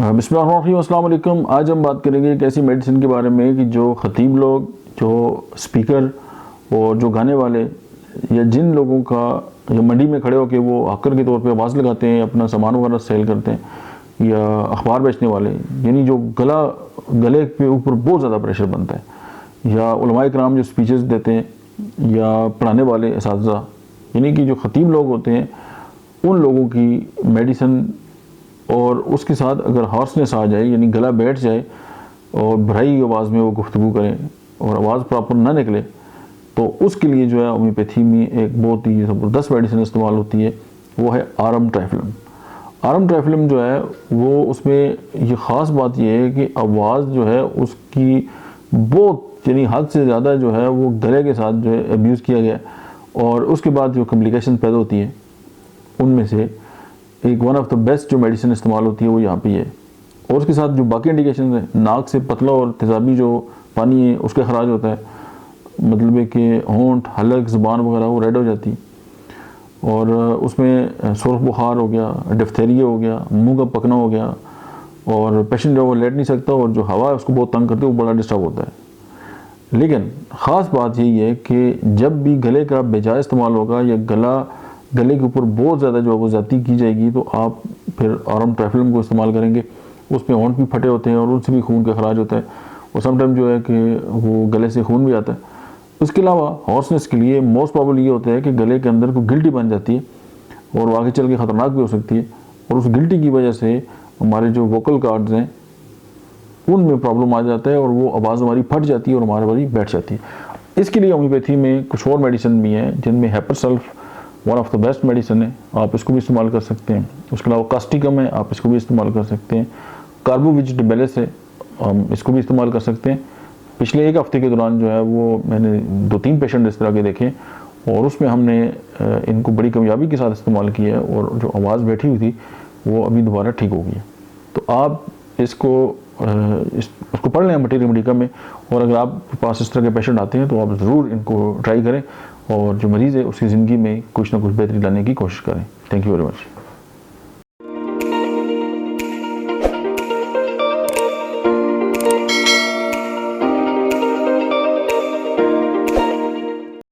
بسم اللہ الرحمن الرحیم، السلام علیکم۔ آج ہم بات کریں گے ایک ایسی میڈیسن کے بارے میں کہ جو خطیب لوگ، جو سپیکر اور جو گانے والے یا جن لوگوں کا یا منڈی میں کھڑے ہو کے وہ ہاکر کے طور پہ آواز لگاتے ہیں، اپنا سامان وغیرہ سیل کرتے ہیں، یا اخبار بیچنے والے، یعنی جو گلے کے اوپر بہت زیادہ پریشر بنتا ہے، یا علماء کرام جو سپیچز دیتے ہیں، یا پڑھانے والے اساتذہ، یعنی کہ جو خطیب لوگ ہوتے ہیں، ان لوگوں کی میڈیسن اور اس کے ساتھ اگر ہارسنس آ جائے، یعنی گلا بیٹھ جائے اور بھرائی آواز میں وہ گفتگو کریں اور آواز پراپر نہ نکلے، تو اس کے لیے جو ہے ہومیوپیتھی میں ایک بہت ہی زبردست میڈیسن استعمال ہوتی ہے، وہ ہے آرم ٹرائفلم۔ آرم ٹرائفلم جو ہے وہ اس میں یہ خاص بات یہ ہے کہ آواز جو ہے اس کی بہت یعنی حد سے زیادہ جو ہے وہ گلے کے ساتھ جو ہے ابیوز کیا گیا ہے، اور اس کے بعد جو کمپلیکیشن پیدا ہوتی ہیں ان میں سے ایک ون آف دا بیسٹ جو میڈیسن استعمال ہوتی ہے وہ یہاں پہ ہے۔ اور اس کے ساتھ جو باقی انڈیکیشنز ہیں، ناک سے پتلا اور تیزابی جو پانی ہے اس کا خراج ہوتا ہے، مطلب ہے کہ ہونٹ، حلق، زبان وغیرہ وہ ریڈ ہو جاتی، اور اس میں سرخ بخار ہو گیا، ڈفتیریا ہو گیا، منہ کا پکنا ہو گیا، اور پیشنٹ جو وہ لیٹ نہیں سکتا، اور جو ہوا ہے اس کو بہت تنگ کرتی ہے، وہ بڑا ڈسٹرب ہوتا ہے۔ لیکن خاص بات یہی ہے کہ جب بھی گلے کا بے جائے استعمال ہوگا یا گلے کے اوپر بہت زیادہ جو ہے وہ زیادتی کی جائے گی، تو آپ پھر آرم ٹرائفلم کو استعمال کریں گے۔ اس میں ہونٹ بھی پھٹے ہوتے ہیں اور ان سے بھی خون کا خراج ہوتا ہے، اور سم ٹائم جو ہے کہ وہ گلے سے خون بھی آتا ہے۔ اس کے علاوہ ہارسنس کے لیے موسٹ پرابل یہ ہوتا ہے کہ گلے کے اندر کوئی گلٹی بن جاتی ہے، اور وہ آگے چل کے خطرناک بھی ہو سکتی ہے، اور اس گلٹی کی وجہ سے ہمارے جو ووکل کارڈز ہیں ان میں پرابلم آ جاتا ہے، اور وہ آواز ہماری پھٹ جاتی ہے اور ہماری آواز بیٹھ جاتی ہے۔ اس کے لیے ہومیوپیتھی میں کچھ اور میڈیسن بھی ہیں، جن میں ہیپر سلف one of the best medicine ہے، آپ اس کو بھی استعمال کر سکتے ہیں۔ اس کے علاوہ کاسٹیکم ہے، آپ اس کو بھی استعمال کر سکتے ہیں۔ کاربو ویجیٹیبلس ہے، ہم اس کو بھی استعمال کر سکتے ہیں۔ پچھلے ایک ہفتے کے دوران جو ہے وہ میں نے 2-3 پیشنٹ اس طرح کے دیکھے، اور اس میں ہم نے ان کو بڑی کامیابی کے ساتھ استعمال کیا ہے، اور جو آواز بیٹھی ہوئی تھی وہ ابھی دوبارہ ٹھیک ہو گئی ہے۔ تو آپ اس کو پڑھ لیں مٹیریل میڈیکا میں، اور اگر آپ کے پاس اس طرح کے پیشنٹ آتے ہیں تو آپ ضرور ان کو ٹرائی کریں، اور جو مریض ہے اس کی زندگی میں کچھ نہ کچھ بہتری لانے کی کوشش کریں۔ Thank you very much.